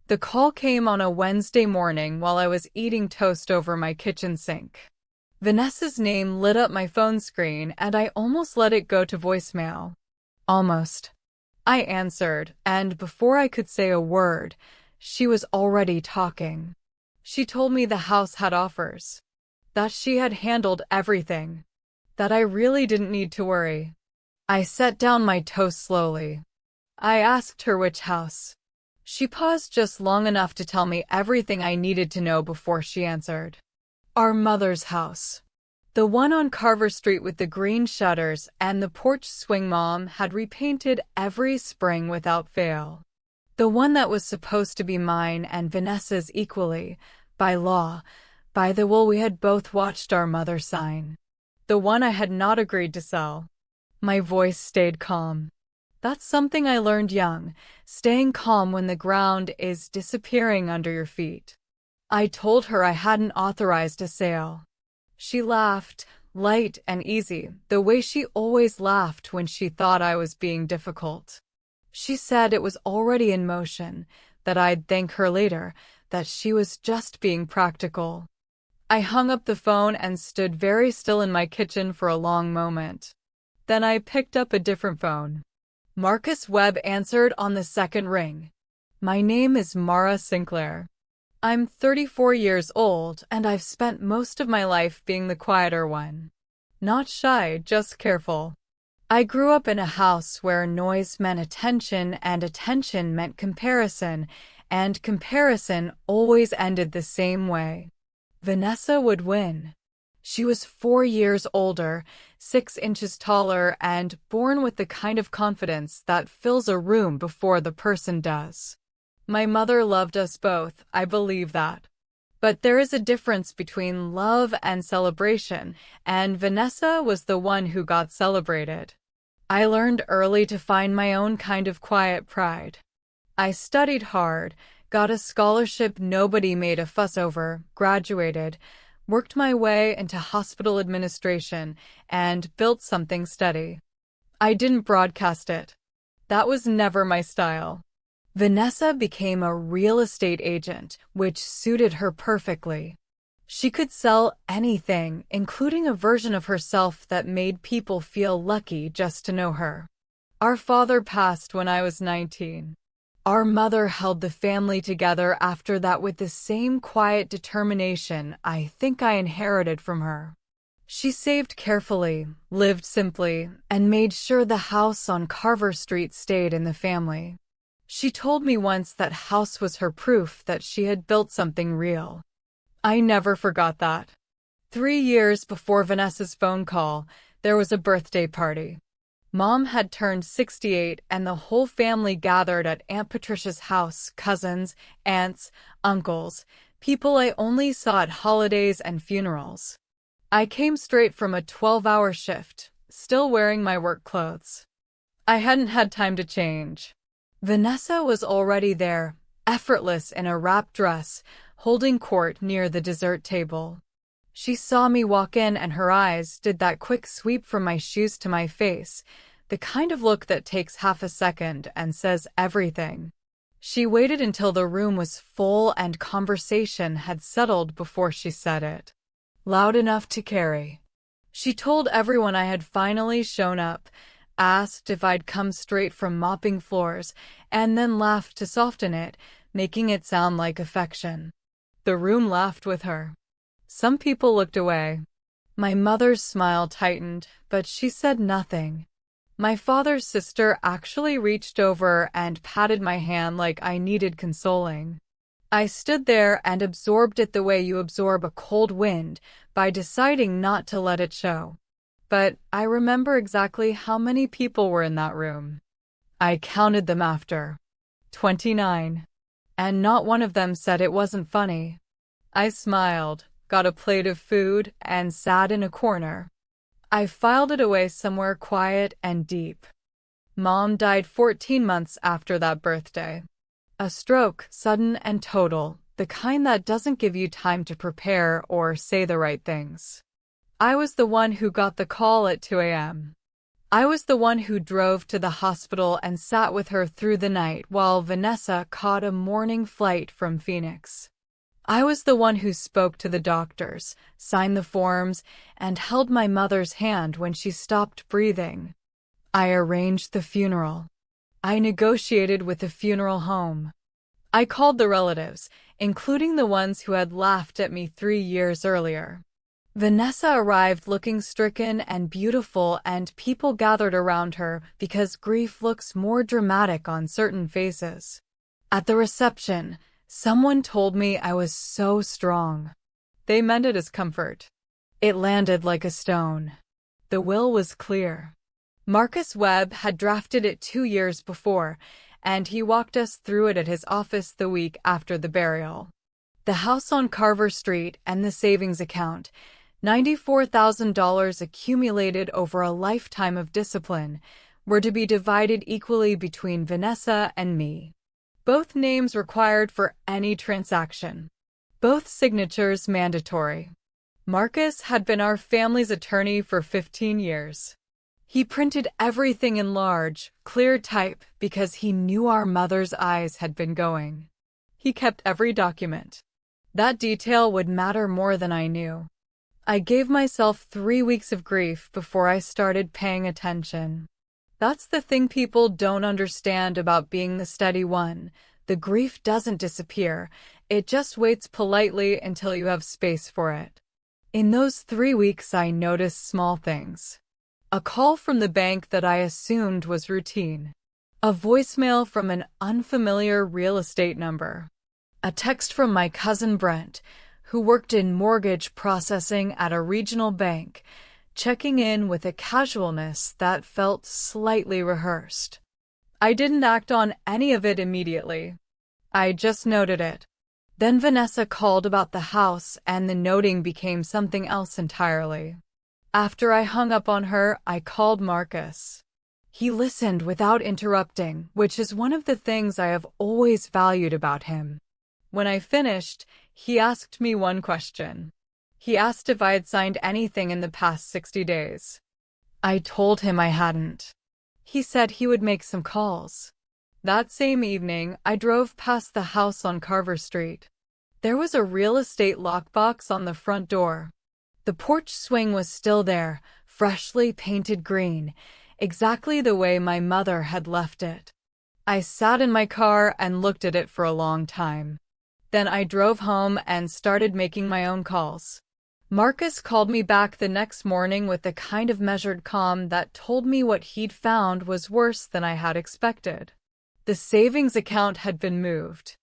The call came on a Wednesday morning while I was eating toast over my kitchen sink. Vanessa's name lit up my phone screen and I almost let it go to voicemail. Almost. I answered, and before I could say a word, she was already talking. She told me the house had offers, that she had handled everything, that I really didn't need to worry. I set down my toast slowly. I asked her which house. She paused just long enough to tell me everything I needed to know before she answered. Our mother's house. The one on Carver Street with the green shutters and the porch swing Mom had repainted every spring without fail. The one that was supposed to be mine and Vanessa's equally, by law, by the will we had both watched our mother sign. The one I had not agreed to sell. My voice stayed calm. That's something I learned young, staying calm when the ground is disappearing under your feet. I told her I hadn't authorized a sale. She laughed, light and easy, the way she always laughed when she thought I was being difficult. She said it was already in motion, that I'd thank her later, that she was just being practical. I hung up the phone and stood very still in my kitchen for a long moment. Then I picked up a different phone. Marcus Webb answered on the second ring. My name is Mara Sinclair. I'm 34 years old and I've spent most of my life being the quieter one. Not shy, just careful. I grew up in a house where noise meant attention and attention meant comparison, and comparison always ended the same way. Vanessa would win. She was 4 years older, 6 inches taller, and born with the kind of confidence that fills a room before the person does. My mother loved us both, I believe that. But there is a difference between love and celebration, and Vanessa was the one who got celebrated. I learned early to find my own kind of quiet pride. I studied hard, got a scholarship nobody made a fuss over, graduated, worked my way into hospital administration, and built something steady. I didn't broadcast it. That was never my style. Vanessa became a real estate agent, which suited her perfectly. She could sell anything, including a version of herself that made people feel lucky just to know her. Our father passed when I was 19. Our mother held the family together after that with the same quiet determination I think I inherited from her. She saved carefully, lived simply, and made sure the house on Carver Street stayed in the family. She told me once that house was her proof that she had built something real. I never forgot that. 3 years before Vanessa's phone call, there was a birthday party. Mom had turned 68 and the whole family gathered at Aunt Patricia's house, cousins, aunts, uncles, people I only saw at holidays and funerals. I came straight from a 12-hour shift, still wearing my work clothes. I hadn't had time to change. Vanessa was already there, effortless in a wrap dress, holding court near the dessert table. She saw me walk in and her eyes did that quick sweep from my shoes to my face, the kind of look that takes half a second and says everything. She waited until the room was full and conversation had settled before she said it. Loud enough to carry. She told everyone I had finally shown up, asked if I'd come straight from mopping floors, and then laughed to soften it, making it sound like affection. The room laughed with her. Some people looked away. My mother's smile tightened, but she said nothing. My father's sister actually reached over and patted my hand like I needed consoling. I stood there and absorbed it the way you absorb a cold wind, by deciding not to let it show. But I remember exactly how many people were in that room. I counted them after. 29. And not one of them said it wasn't funny. I smiled, got a plate of food, and sat in a corner. I filed it away somewhere quiet and deep. Mom died 14 months after that birthday. A stroke, sudden and total, the kind that doesn't give you time to prepare or say the right things. I was the one who got the call at 2 a.m. I was the one who drove to the hospital and sat with her through the night while Vanessa caught a morning flight from Phoenix. I was the one who spoke to the doctors, signed the forms, and held my mother's hand when she stopped breathing. I arranged the funeral. I negotiated with the funeral home. I called the relatives, including the ones who had laughed at me 3 years earlier. Vanessa arrived looking stricken and beautiful, and people gathered around her because grief looks more dramatic on certain faces. At the reception, someone told me I was so strong. They meant it as comfort. It landed like a stone. The will was clear. Marcus Webb had drafted it 2 years before, and he walked us through it at his office the week after the burial. The house on Carver Street and the savings account, $94,000 accumulated over a lifetime of discipline, were to be divided equally between Vanessa and me. Both names required for any transaction. Both signatures mandatory. Marcus had been our family's attorney for 15 years. He printed everything in large, clear type because he knew our mother's eyes had been going. He kept every document. That detail would matter more than I knew. I gave myself 3 weeks of grief before I started paying attention. That's the thing people don't understand about being the steady one. The grief doesn't disappear. It just waits politely until you have space for it. In those 3 weeks, I noticed small things. A call from the bank that I assumed was routine. A voicemail from an unfamiliar real estate number. A text from my cousin Brent, who worked in mortgage processing at a regional bank, checking in with a casualness that felt slightly rehearsed. I didn't act on any of it immediately. I just noted it. Then Vanessa called about the house, and the noting became something else entirely. After I hung up on her, I called Marcus. He listened without interrupting, which is one of the things I have always valued about him. When I finished, he asked me one question. He asked if I had signed anything in the past 60 days. I told him I hadn't. He said he would make some calls. That same evening, I drove past the house on Carver Street. There was a real estate lockbox on the front door. The porch swing was still there, freshly painted green, exactly the way my mother had left it. I sat in my car and looked at it for a long time. Then I drove home and started making my own calls. Marcus called me back the next morning with the kind of measured calm that told me what he'd found was worse than I had expected. The savings account had been moved.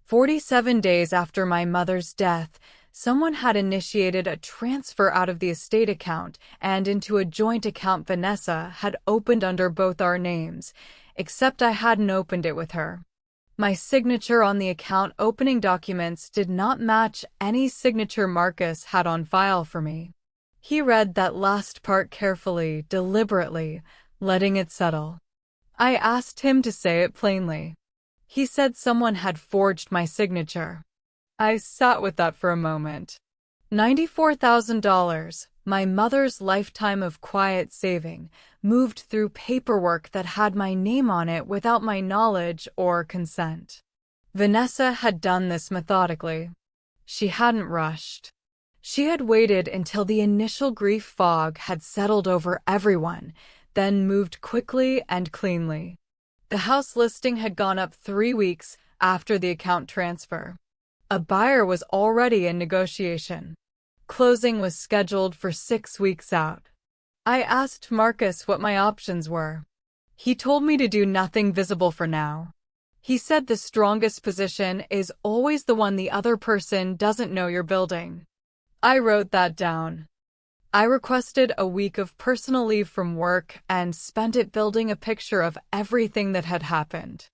47 days after my mother's death, someone had initiated a transfer out of the estate account and into a joint account Vanessa had opened under both our names, except I hadn't opened it with her. My signature on the account opening documents did not match any signature Marcus had on file for me. He read that last part carefully, deliberately, letting it settle. I asked him to say it plainly. He said someone had forged my signature. I sat with that for a moment. $94,000, my mother's lifetime of quiet saving, moved through paperwork that had my name on it without my knowledge or consent. Vanessa had done this methodically. She hadn't rushed. She had waited until the initial grief fog had settled over everyone, then moved quickly and cleanly. The house listing had gone up 3 weeks after the account transfer. A buyer was already in negotiation. Closing was scheduled for 6 weeks out. I asked Marcus what my options were. He told me to do nothing visible for now. He said the strongest position is always the one the other person doesn't know you're building. I wrote that down. I requested a week of personal leave from work and spent it building a picture of everything that had happened.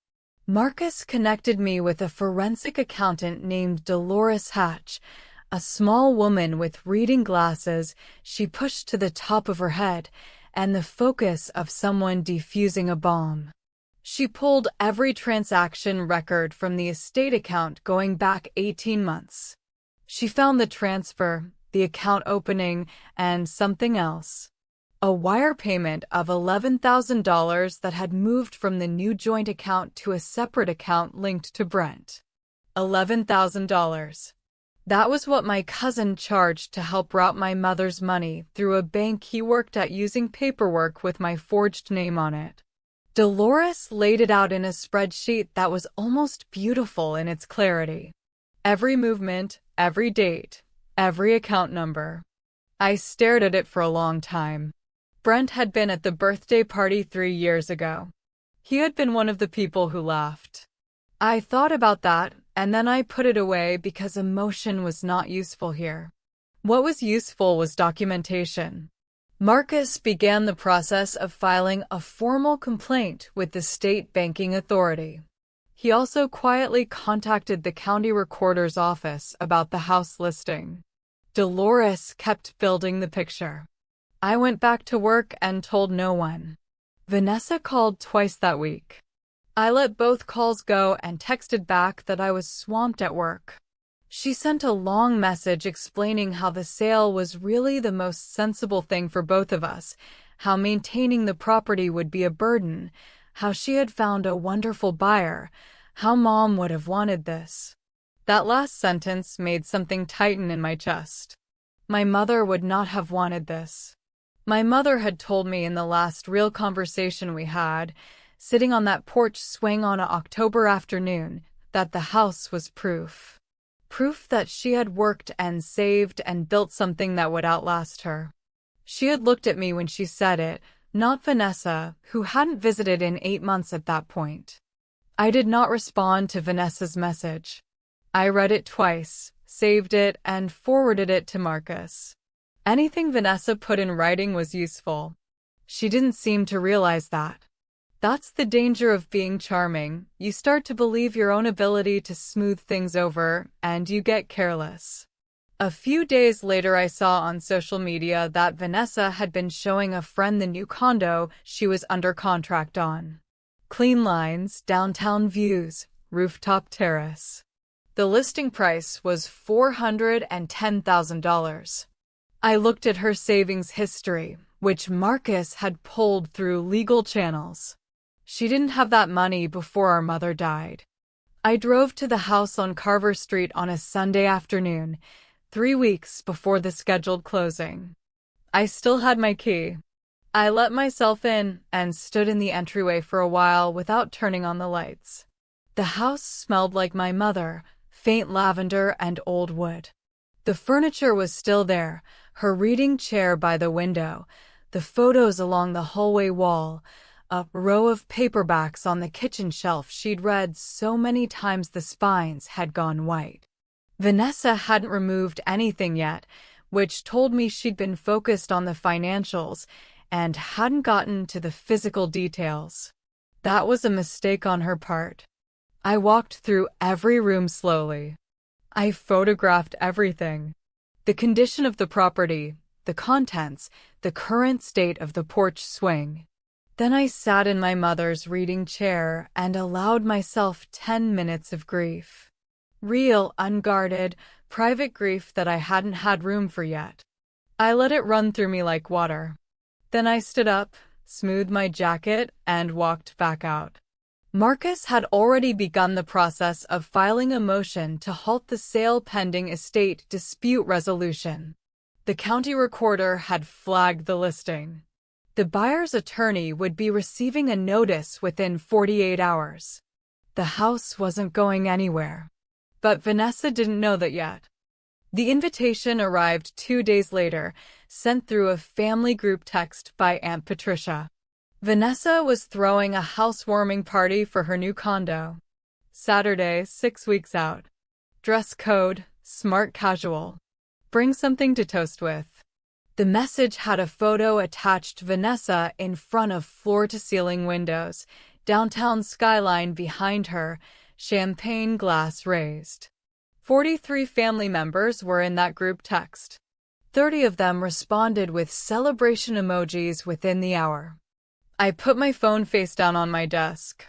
Marcus connected me with a forensic accountant named Dolores Hatch, a small woman with reading glasses she pushed to the top of her head, and the focus of someone defusing a bomb. She pulled every transaction record from the estate account going back 18 months. She found the transfer, the account opening, and something else. A wire payment of $11,000 that had moved from the new joint account to a separate account linked to Brent. $11,000. That was what my cousin charged to help route my mother's money through a bank he worked at using paperwork with my forged name on it. Dolores laid it out in a spreadsheet that was almost beautiful in its clarity. Every movement, every date, every account number. I stared at it for a long time. Brent had been at the birthday party 3 years ago. He had been one of the people who laughed. I thought about that, and then I put it away because emotion was not useful here. What was useful was documentation. Marcus began the process of filing a formal complaint with the state banking authority. He also quietly contacted the county recorder's office about the house listing. Dolores kept building the picture. I went back to work and told no one. Vanessa called twice that week. I let both calls go and texted back that I was swamped at work. She sent a long message explaining how the sale was really the most sensible thing for both of us, how maintaining the property would be a burden, how she had found a wonderful buyer, how Mom would have wanted this. That last sentence made something tighten in my chest. My mother would not have wanted this. My mother had told me in the last real conversation we had, sitting on that porch swing on an October afternoon, that the house was proof. Proof that she had worked and saved and built something that would outlast her. She had looked at me when she said it, not Vanessa, who hadn't visited in 8 months at that point. I did not respond to Vanessa's message. I read it twice, saved it, and forwarded it to Marcus. Anything Vanessa put in writing was useful. She didn't seem to realize that. That's the danger of being charming. You start to believe your own ability to smooth things over, and you get careless. A few days later, I saw on social media that Vanessa had been showing a friend the new condo she was under contract on. Clean lines, downtown views, rooftop terrace. The listing price was $410,000. I looked at her savings history, which Marcus had pulled through legal channels. She didn't have that money before our mother died. I drove to the house on Carver Street on a Sunday afternoon, 3 weeks before the scheduled closing. I still had my key. I let myself in and stood in the entryway for a while without turning on the lights. The house smelled like my mother, faint lavender and old wood. The furniture was still there, her reading chair by the window, the photos along the hallway wall, a row of paperbacks on the kitchen shelf she'd read so many times the spines had gone white. Vanessa hadn't removed anything yet, which told me she'd been focused on the financials and hadn't gotten to the physical details. That was a mistake on her part. I walked through every room slowly. I photographed everything. The condition of the property, the contents, the current state of the porch swing. Then I sat in my mother's reading chair and allowed myself 10 minutes of grief. Real, unguarded, private grief that I hadn't had room for yet. I let it run through me like water. Then I stood up, smoothed my jacket, and walked back out. Marcus had already begun the process of filing a motion to halt the sale pending estate dispute resolution. The county recorder had flagged the listing. The buyer's attorney would be receiving a notice within 48 hours. The house wasn't going anywhere. But Vanessa didn't know that yet. The invitation arrived 2 days later, sent through a family group text by Aunt Patricia. Vanessa was throwing a housewarming party for her new condo. Saturday, 6 weeks out. Dress code, smart casual. Bring something to toast with. The message had a photo attached Vanessa in front of floor-to-ceiling windows, downtown skyline behind her, champagne glass raised. 43 family members were in that group text. 30 of them responded with celebration emojis within the hour. I put my phone face down on my desk.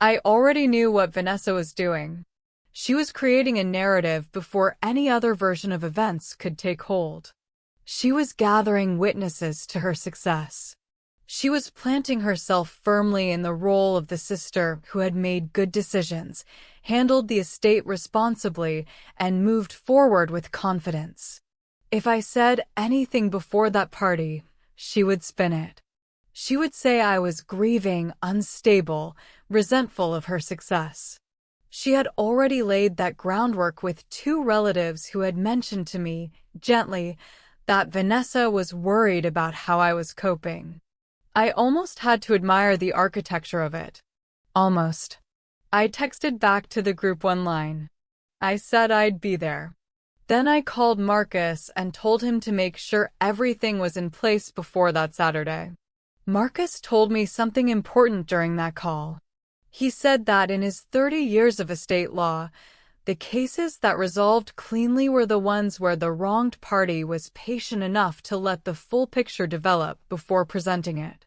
I already knew what Vanessa was doing. She was creating a narrative before any other version of events could take hold. She was gathering witnesses to her success. She was planting herself firmly in the role of the sister who had made good decisions, handled the estate responsibly, and moved forward with confidence. If I said anything before that party, she would spin it. She would say I was grieving, unstable, resentful of her success. She had already laid that groundwork with two relatives who had mentioned to me, gently, that Vanessa was worried about how I was coping. I almost had to admire the architecture of it. Almost. I texted back to the group one line. I said I'd be there. Then I called Marcus and told him to make sure everything was in place before that Saturday. Marcus told me something important during that call. He said that in his 30 years of estate law, the cases that resolved cleanly were the ones where the wronged party was patient enough to let the full picture develop before presenting it.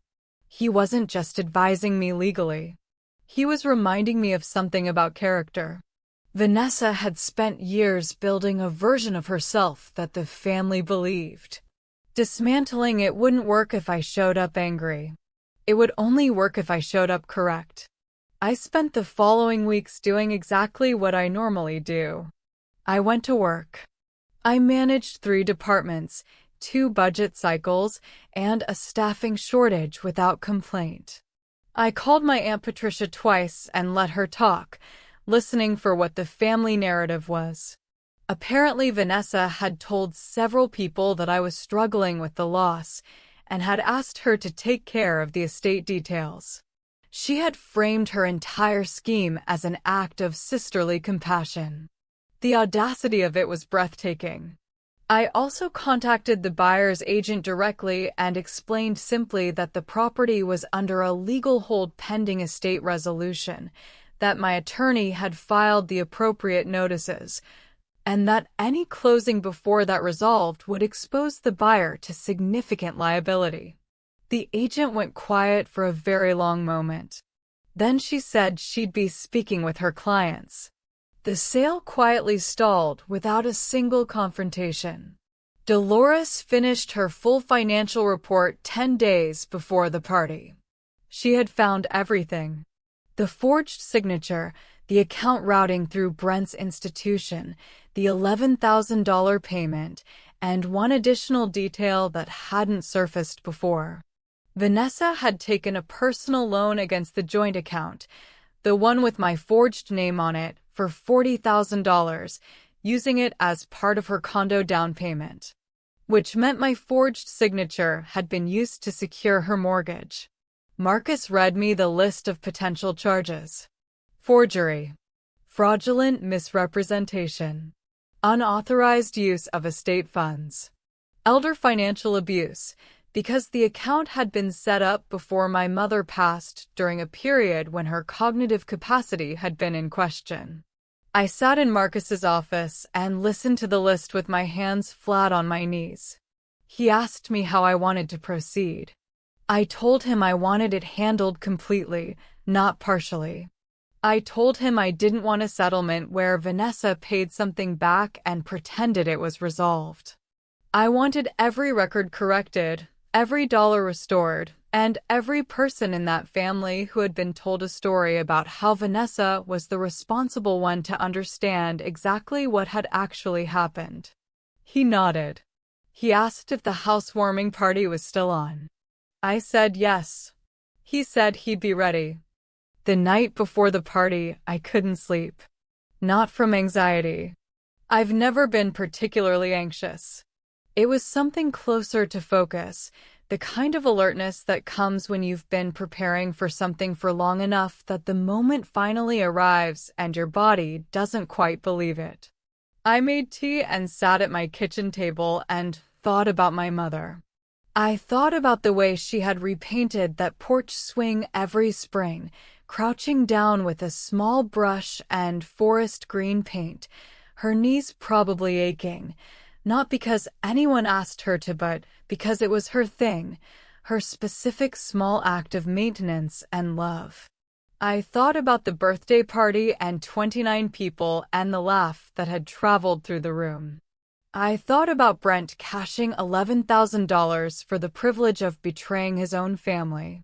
He wasn't just advising me legally. He was reminding me of something about character. Vanessa had spent years building a version of herself that the family believed. Dismantling it wouldn't work if I showed up angry. It would only work if I showed up correct. I spent the following weeks doing exactly what I normally do. I went to work. I managed 3 departments, 2 budget cycles, and a staffing shortage without complaint. I called my Aunt Patricia twice and let her talk, listening for what the family narrative was. Apparently, Vanessa had told several people that I was struggling with the loss and had asked her to take care of the estate details. She had framed her entire scheme as an act of sisterly compassion. The audacity of it was breathtaking. I also contacted the buyer's agent directly and explained simply that the property was under a legal hold pending estate resolution, that my attorney had filed the appropriate notices, and that any closing before that resolved would expose the buyer to significant liability. The agent went quiet for a very long moment. Then she said she'd be speaking with her clients. The sale quietly stalled without a single confrontation. Dolores finished her full financial report 10 days before the party. She had found everything. The forged signature, the account routing through Brent's institution, the $11,000 payment, and one additional detail that hadn't surfaced before. Vanessa had taken a personal loan against the joint account, the one with my forged name on it, for $40,000, using it as part of her condo down payment, which meant my forged signature had been used to secure her mortgage. Marcus read me the list of potential charges. Forgery, fraudulent misrepresentation, unauthorized use of estate funds, elder financial abuse, because the account had been set up before my mother passed during a period when her cognitive capacity had been in question. I sat in Marcus's office and listened to the list with my hands flat on my knees. He asked me how I wanted to proceed. I told him I wanted it handled completely, not partially. I told him I didn't want a settlement where Vanessa paid something back and pretended it was resolved. I wanted every record corrected, every dollar restored, and every person in that family who had been told a story about how Vanessa was the responsible one to understand exactly what had actually happened. He nodded. He asked if the housewarming party was still on. I said yes. He said he'd be ready. The night before the party, I couldn't sleep. Not from anxiety. I've never been particularly anxious. It was something closer to focus, the kind of alertness that comes when you've been preparing for something for long enough that the moment finally arrives and your body doesn't quite believe it. I made tea and sat at my kitchen table and thought about my mother. I thought about the way she had repainted that porch swing every spring, crouching down with a small brush and forest green paint, her knees probably aching. Not because anyone asked her to, but because it was her thing, her specific small act of maintenance and love. I thought about the birthday party and 29 people and the laugh that had traveled through the room. I thought about Brent cashing $11,000 for the privilege of betraying his own family.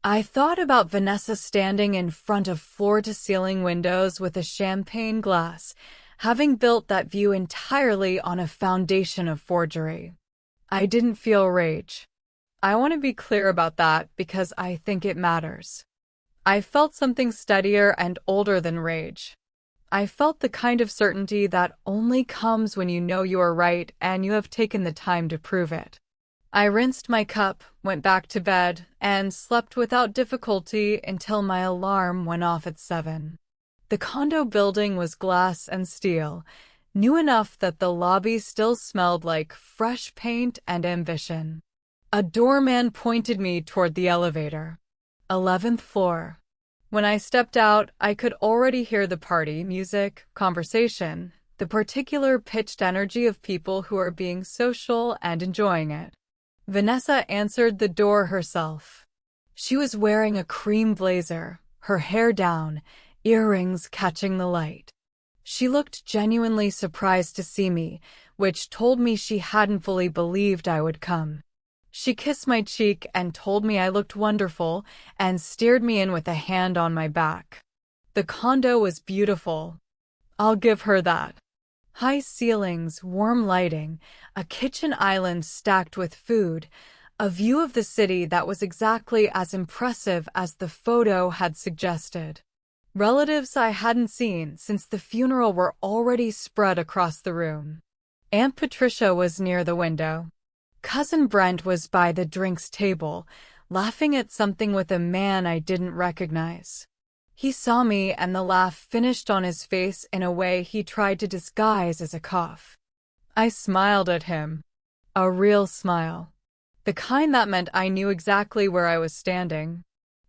I thought about Vanessa standing in front of floor-to-ceiling windows with a champagne glass, having built that view entirely on a foundation of forgery. I didn't feel rage. I want to be clear about that because I think it matters. I felt something steadier and older than rage. I felt the kind of certainty that only comes when you know you are right and you have taken the time to prove it. I rinsed my cup, went back to bed, and slept without difficulty until my alarm went off at 7. The condo building was glass and steel, new enough that the lobby still smelled like fresh paint and ambition. A doorman pointed me toward the elevator. 11th floor. When I stepped out, I could already hear the party, music, conversation, the particular pitched energy of people who are being social and enjoying it. Vanessa answered the door herself. She was wearing a cream blazer, her hair down, earrings catching the light. She looked genuinely surprised to see me, which told me she hadn't fully believed I would come. She kissed my cheek and told me I looked wonderful and steered me in with a hand on my back. The condo was beautiful. I'll give her that. High ceilings, warm lighting, a kitchen island stacked with food, a view of the city that was exactly as impressive as the photo had suggested. Relatives I hadn't seen since the funeral were already spread across the room. Aunt Patricia was near the window. Cousin Brent was by the drinks table, laughing at something with a man I didn't recognize. He saw me and the laugh finished on his face in a way he tried to disguise as a cough. I smiled at him. A real smile. The kind that meant I knew exactly where I was standing.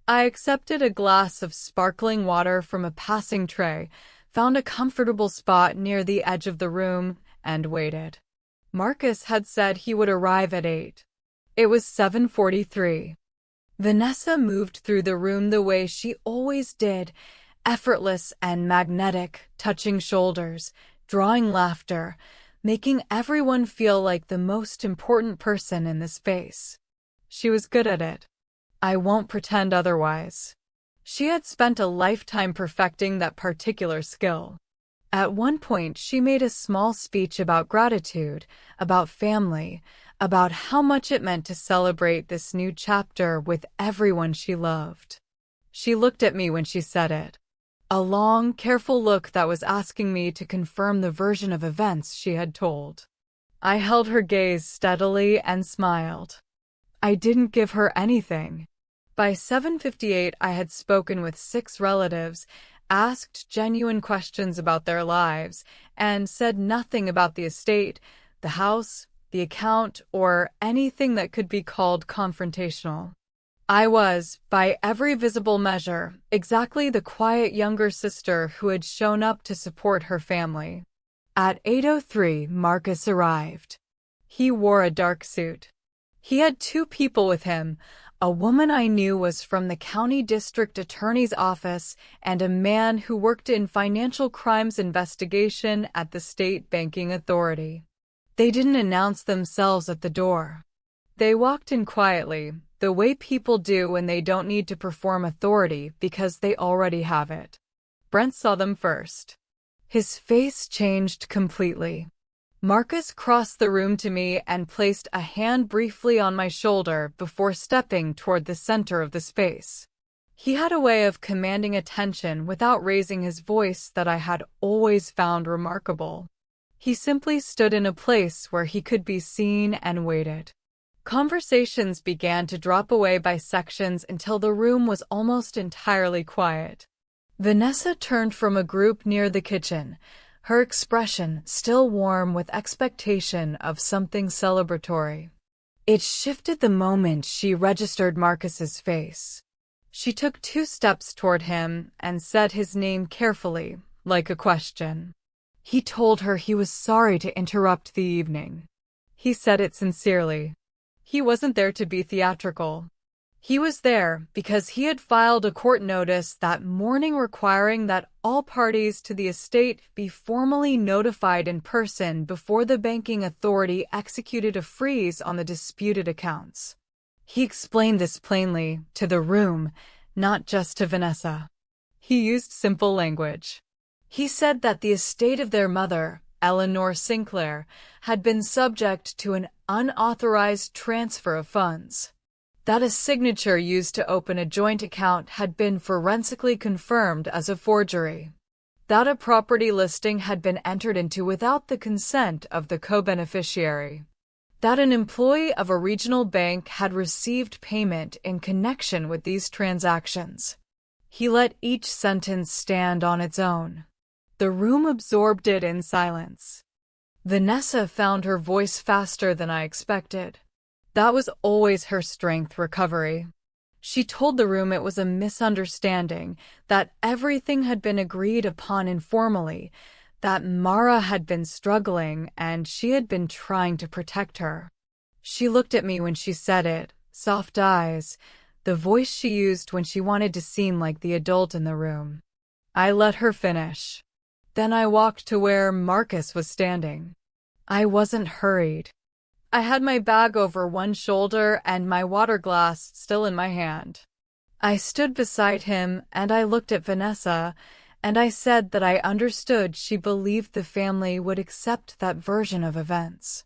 I accepted a glass of sparkling water from a passing tray, found a comfortable spot near the edge of the room, and waited. Marcus had said he would arrive at 8. It was 7:43. Vanessa moved through the room the way she always did, effortless and magnetic, touching shoulders, drawing laughter, making everyone feel like the most important person in the space. She was good at it. I won't pretend otherwise. She had spent a lifetime perfecting that particular skill. At one point, she made a small speech about gratitude, about family, about how much it meant to celebrate this new chapter with everyone she loved. She looked at me when she said it. A long, careful look that was asking me to confirm the version of events she had told. I held her gaze steadily and smiled. I didn't give her anything. By 7:58, I had spoken with 6 relatives, asked genuine questions about their lives, and said nothing about the estate, the house, the account, or anything that could be called confrontational. I was, by every visible measure, exactly the quiet younger sister who had shown up to support her family. At 8:03, Marcus arrived. He wore a dark suit. He had 2 people with him. A woman I knew was from the county district attorney's office and a man who worked in financial crimes investigation at the state banking authority. They didn't announce themselves at the door. They walked in quietly, the way people do when they don't need to perform authority because they already have it. Brent saw them first. His face changed completely. Marcus crossed the room to me and placed a hand briefly on my shoulder before stepping toward the center of the space. He had a way of commanding attention without raising his voice that I had always found remarkable. He simply stood in a place where he could be seen and waited. Conversations began to drop away by sections until the room was almost entirely quiet. Vanessa turned from a group near the kitchen, her expression still warm with expectation of something celebratory. It shifted the moment she registered Marcus's face. She took 2 steps toward him and said his name carefully, like a question. He told her he was sorry to interrupt the evening. He said it sincerely. He wasn't there to be theatrical. He was there because he had filed a court notice that morning requiring that all parties to the estate be formally notified in person before the banking authority executed a freeze on the disputed accounts. He explained this plainly to the room, not just to Vanessa. He used simple language. He said that the estate of their mother, Eleanor Sinclair, had been subject to an unauthorized transfer of funds. That a signature used to open a joint account had been forensically confirmed as a forgery. That a property listing had been entered into without the consent of the co-beneficiary. That an employee of a regional bank had received payment in connection with these transactions. He let each sentence stand on its own. The room absorbed it in silence. Vanessa found her voice faster than I expected. That was always her strength, recovery. She told the room it was a misunderstanding, that everything had been agreed upon informally, that Mara had been struggling and she had been trying to protect her. She looked at me when she said it, soft eyes, the voice she used when she wanted to seem like the adult in the room. I let her finish. Then I walked to where Marcus was standing. I wasn't hurried. I had my bag over one shoulder and my water glass still in my hand. I stood beside him and I looked at Vanessa, and I said that I understood she believed the family would accept that version of events.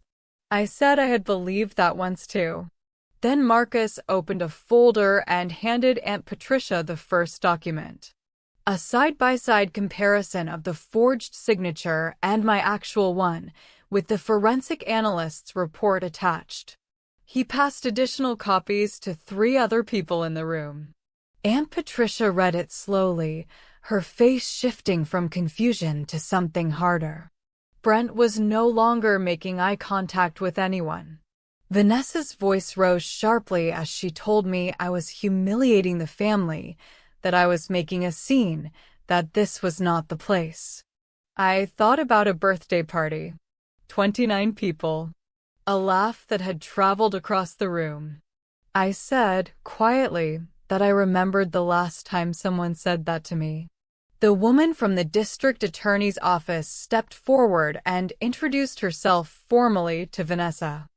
I said I had believed that once too. Then Marcus opened a folder and handed Aunt Patricia the first document. A side-by-side comparison of the forged signature and my actual one, with the forensic analyst's report attached. He passed additional copies to 3 other people in the room. Aunt Patricia read it slowly, her face shifting from confusion to something harder. Brent was no longer making eye contact with anyone. Vanessa's voice rose sharply as she told me I was humiliating the family, that I was making a scene, that this was not the place. I thought about a birthday party. 29 people. A laugh that had traveled across the room. I said, quietly, that I remembered the last time someone said that to me. The woman from the district attorney's office stepped forward and introduced herself formally to Vanessa.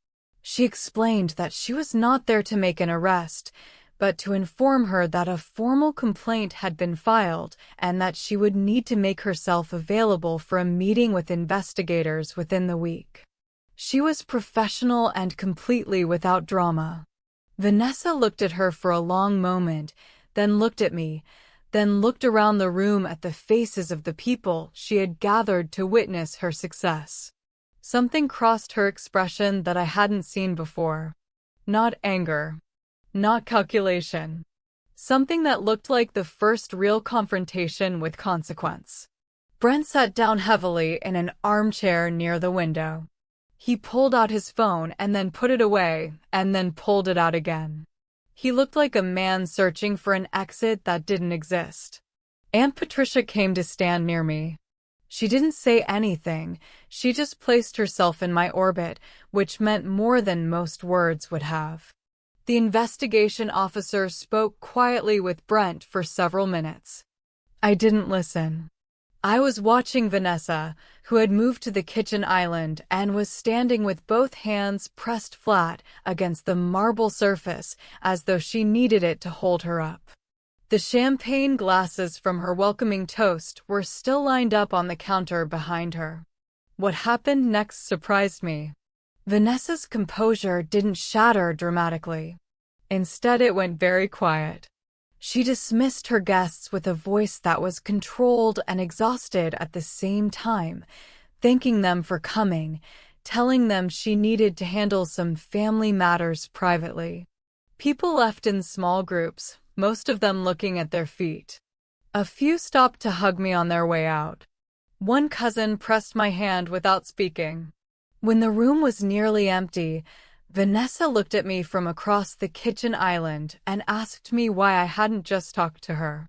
She explained that she was not there to make an arrest, but to inform her that a formal complaint had been filed and that she would need to make herself available for a meeting with investigators within the week. She was professional and completely without drama. Vanessa looked at her for a long moment, then looked at me, then looked around the room at the faces of the people she had gathered to witness her success. Something crossed her expression that I hadn't seen before. Not anger. Not calculation. Something that looked like the first real confrontation with consequence. Brent sat down heavily in an armchair near the window. He pulled out his phone and then put it away, and then pulled it out again. He looked like a man searching for an exit that didn't exist. Aunt Patricia came to stand near me. She didn't say anything, she just placed herself in my orbit, which meant more than most words would have. The investigation officer spoke quietly with Brent for several minutes. I didn't listen. I was watching Vanessa, who had moved to the kitchen island and was standing with both hands pressed flat against the marble surface as though she needed it to hold her up. The champagne glasses from her welcoming toast were still lined up on the counter behind her. What happened next surprised me. Vanessa's composure didn't shatter dramatically. Instead, it went very quiet. She dismissed her guests with a voice that was controlled and exhausted at the same time, thanking them for coming, telling them she needed to handle some family matters privately. People left in small groups, most of them looking at their feet. A few stopped to hug me on their way out. One cousin pressed my hand without speaking. When the room was nearly empty, Vanessa looked at me from across the kitchen island and asked me why I hadn't just talked to her.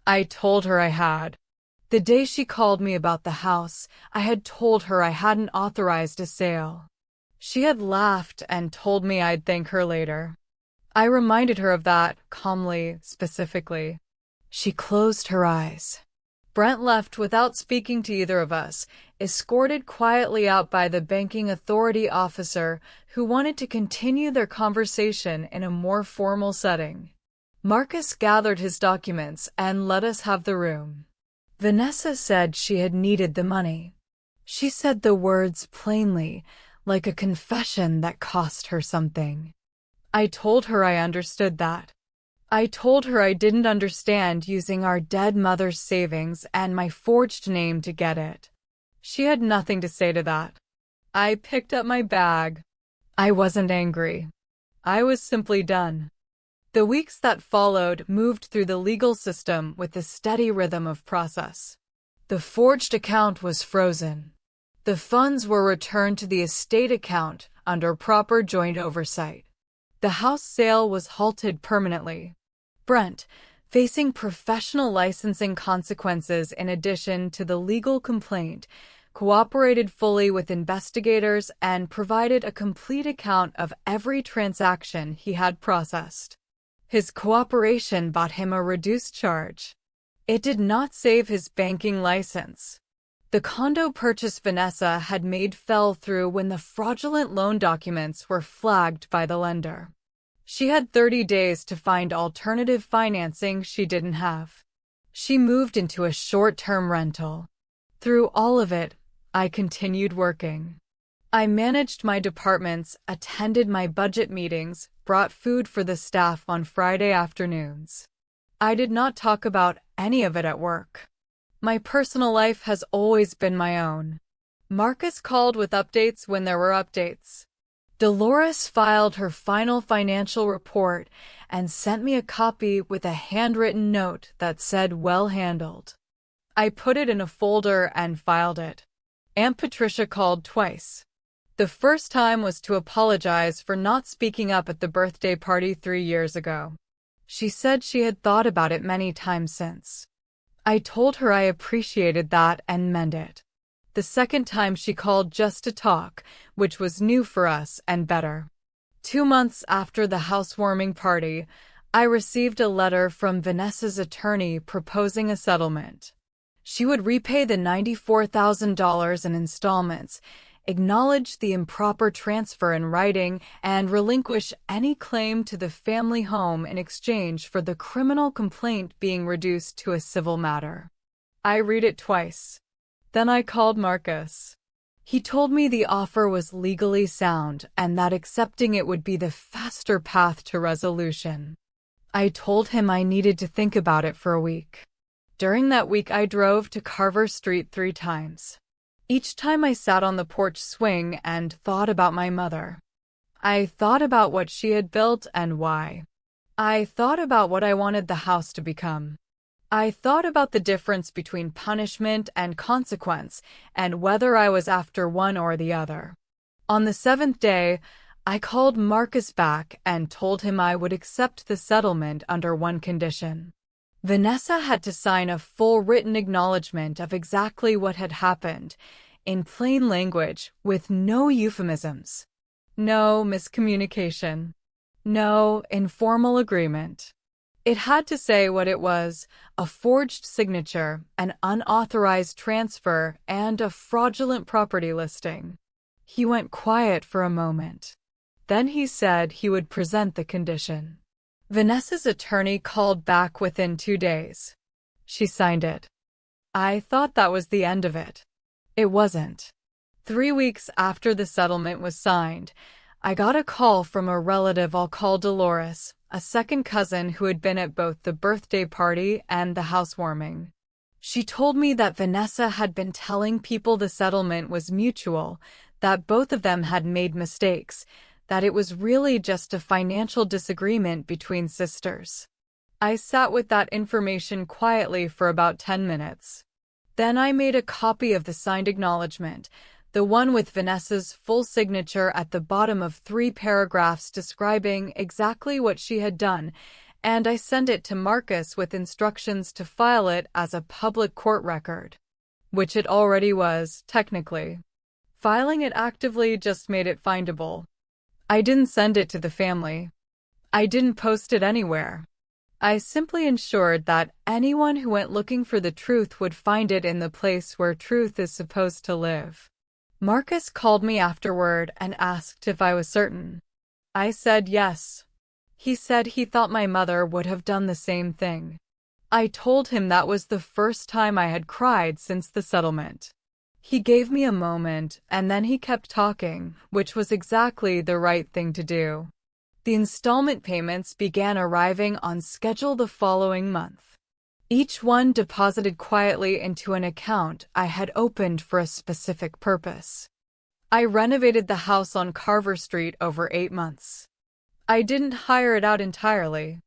I told her I had. The day she called me about the house, I had told her I hadn't authorized a sale. She had laughed and told me I'd thank her later. I reminded her of that, calmly, specifically. She closed her eyes. Brent left without speaking to either of us, escorted quietly out by the banking authority officer who wanted to continue their conversation in a more formal setting. Marcus gathered his documents and let us have the room. Vanessa said she had needed the money. She said the words plainly, like a confession that cost her something. I told her I understood that. I told her I didn't understand using our dead mother's savings and my forged name to get it. She had nothing to say to that. I picked up my bag. I wasn't angry. I was simply done. The weeks that followed moved through the legal system with a steady rhythm of process. The forged account was frozen. The funds were returned to the estate account under proper joint oversight. The house sale was halted permanently. Brent, facing professional licensing consequences in addition to the legal complaint, cooperated fully with investigators and provided a complete account of every transaction he had processed. His cooperation bought him a reduced charge. It did not save his banking license. The condo purchase Vanessa had made fell through when the fraudulent loan documents were flagged by the lender. She had 30 days to find alternative financing she didn't have. She moved into a short-term rental. Through all of it, I continued working. I managed my departments, attended my budget meetings, brought food for the staff on Friday afternoons. I did not talk about any of it at work. My personal life has always been my own. Marcus called with updates when there were updates. Dolores filed her final financial report and sent me a copy with a handwritten note that said well handled. I put it in a folder and filed it. Aunt Patricia called twice. The first time was to apologize for not speaking up at the birthday party 3 years ago. She said she had thought about it many times since. I told her I appreciated that and meant it. The second time she called just to talk, which was new for us and better. 2 months after the housewarming party, I received a letter from Vanessa's attorney proposing a settlement. She would repay the $94,000 in installments, acknowledge the improper transfer in writing, and relinquish any claim to the family home in exchange for the criminal complaint being reduced to a civil matter. I read it twice. Then I called Marcus. He told me the offer was legally sound and that accepting it would be the faster path to resolution. I told him I needed to think about it for a week. During that week, I drove to Carver Street 3 times. Each time I sat on the porch swing and thought about my mother. I thought about what she had built and why. I thought about what I wanted the house to become. I thought about the difference between punishment and consequence and whether I was after one or the other. On the 7th day, I called Marcus back and told him I would accept the settlement under one condition. Vanessa had to sign a full written acknowledgement of exactly what had happened, in plain language, with no euphemisms. No miscommunication. No informal agreement. It had to say what it was: a forged signature, an unauthorized transfer, and a fraudulent property listing. He went quiet for a moment. Then he said he would present the condition. Vanessa's attorney called back within 2 days. She signed it. I thought that was the end of it. It wasn't. 3 weeks after the settlement was signed, I got a call from a relative I'll call Dolores, a second cousin who had been at both the birthday party and the housewarming. She told me that Vanessa had been telling people the settlement was mutual, that both of them had made mistakes, that it was really just a financial disagreement between sisters. I sat with that information quietly for about 10 minutes. Then I made a copy of the signed acknowledgement, the one with Vanessa's full signature at the bottom of 3 paragraphs describing exactly what she had done, and I sent it to Marcus with instructions to file it as a public court record. Which it already was, technically. Filing it actively just made it findable. I didn't send it to the family. I didn't post it anywhere. I simply ensured that anyone who went looking for the truth would find it in the place where truth is supposed to live. Marcus called me afterward and asked if I was certain. I said yes. He said he thought my mother would have done the same thing. I told him that was the first time I had cried since the settlement. He gave me a moment, and then he kept talking, which was exactly the right thing to do. The installment payments began arriving on schedule the following month. Each one deposited quietly into an account I had opened for a specific purpose. I renovated the house on Carver Street over 8 months. I didn't hire it out entirely.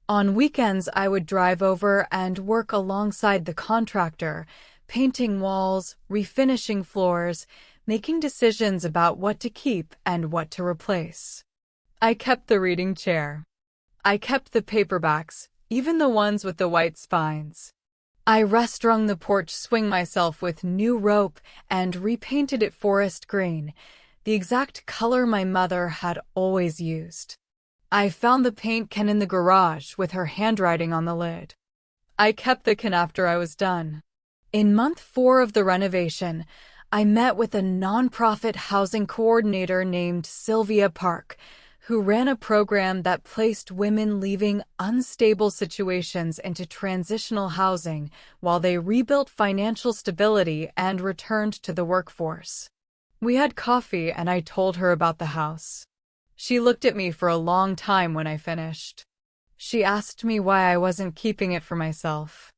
On weekends, I would drive over and work alongside the contractor, painting walls, refinishing floors, making decisions about what to keep and what to replace. I kept the reading chair. I kept the paperbacks, even the ones with the white spines. I restrung the porch swing myself with new rope and repainted it forest green, the exact color my mother had always used. I found the paint can in the garage with her handwriting on the lid. I kept the can after I was done. In month 4 of the renovation, I met with a nonprofit housing coordinator named Sylvia Park, who ran a program that placed women leaving unstable situations into transitional housing while they rebuilt financial stability and returned to the workforce. We had coffee and I told her about the house. She looked at me for a long time when I finished. She asked me why I wasn't keeping it for myself.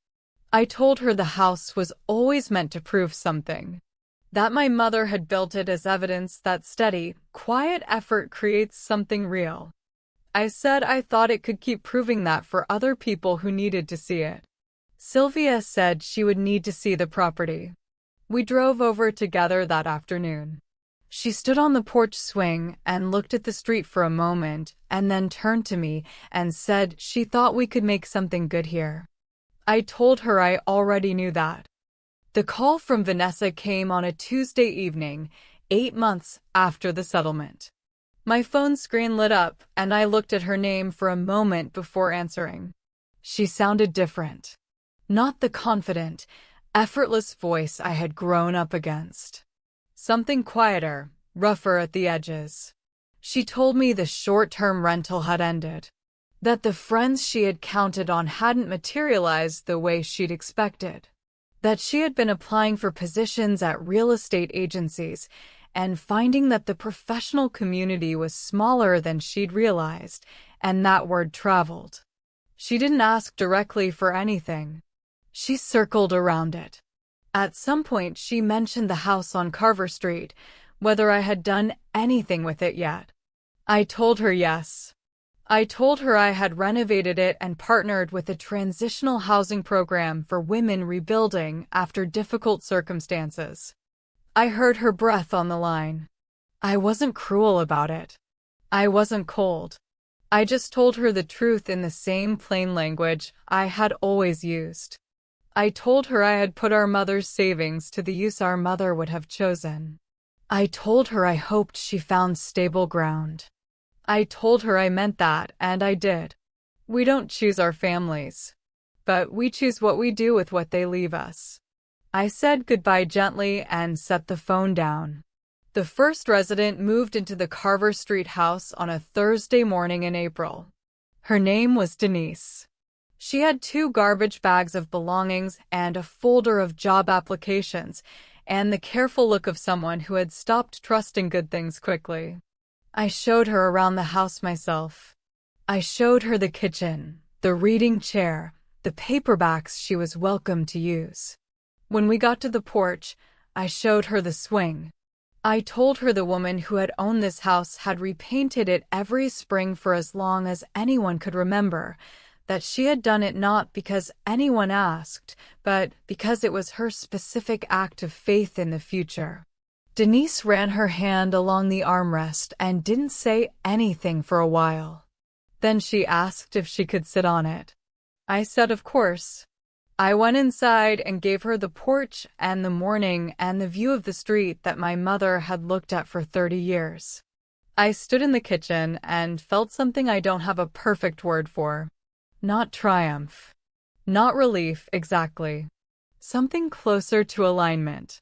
I told her the house was always meant to prove something. That my mother had built it as evidence that steady, quiet effort creates something real. I said I thought it could keep proving that for other people who needed to see it. Sylvia said she would need to see the property. We drove over together that afternoon. She stood on the porch swing and looked at the street for a moment and then turned to me and said she thought we could make something good here. I told her I already knew that. The call from Vanessa came on a Tuesday evening, 8 months after the settlement. My phone screen lit up, and I looked at her name for a moment before answering. She sounded different. Not the confident, effortless voice I had grown up against. Something quieter, rougher at the edges. She told me the short-term rental had ended. That the friends she had counted on hadn't materialized the way she'd expected. That she had been applying for positions at real estate agencies and finding that the professional community was smaller than she'd realized, and that word traveled. She didn't ask directly for anything. She circled around it. At some point, she mentioned the house on Carver Street, whether I had done anything with it yet. I told her yes. I told her I had renovated it and partnered with a transitional housing program for women rebuilding after difficult circumstances. I heard her breath on the line. I wasn't cruel about it. I wasn't cold. I just told her the truth in the same plain language I had always used. I told her I had put our mother's savings to the use our mother would have chosen. I told her I hoped she found stable ground. I told her I meant that, and I did. We don't choose our families, but we choose what we do with what they leave us. I said goodbye gently and set the phone down. The first resident moved into the Carver Street house on a Thursday morning in April. Her name was Denise. She had 2 garbage bags of belongings and a folder of job applications, and the careful look of someone who had stopped trusting good things quickly. I showed her around the house myself. I showed her the kitchen, the reading chair, the paperbacks she was welcome to use. When we got to the porch, I showed her the swing. I told her the woman who had owned this house had repainted it every spring for as long as anyone could remember, that she had done it not because anyone asked, but because it was her specific act of faith in the future. Denise ran her hand along the armrest and didn't say anything for a while. Then she asked if she could sit on it. I said of course. I went inside and gave her the porch and the morning and the view of the street that my mother had looked at for 30 years. I stood in the kitchen and felt something I don't have a perfect word for. Not triumph. Not relief, exactly. Something closer to alignment.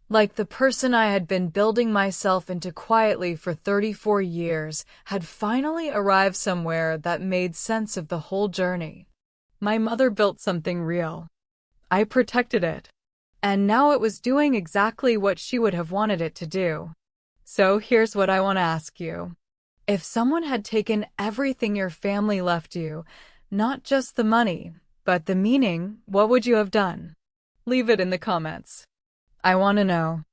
Like the person I had been building myself into quietly for 34 years had finally arrived somewhere that made sense of the whole journey. My mother built something real. I protected it. And now it was doing exactly what she would have wanted it to do. So here's what I want to ask you. If someone had taken everything your family left you, not just the money, but the meaning, what would you have done? Leave it in the comments. I want to know.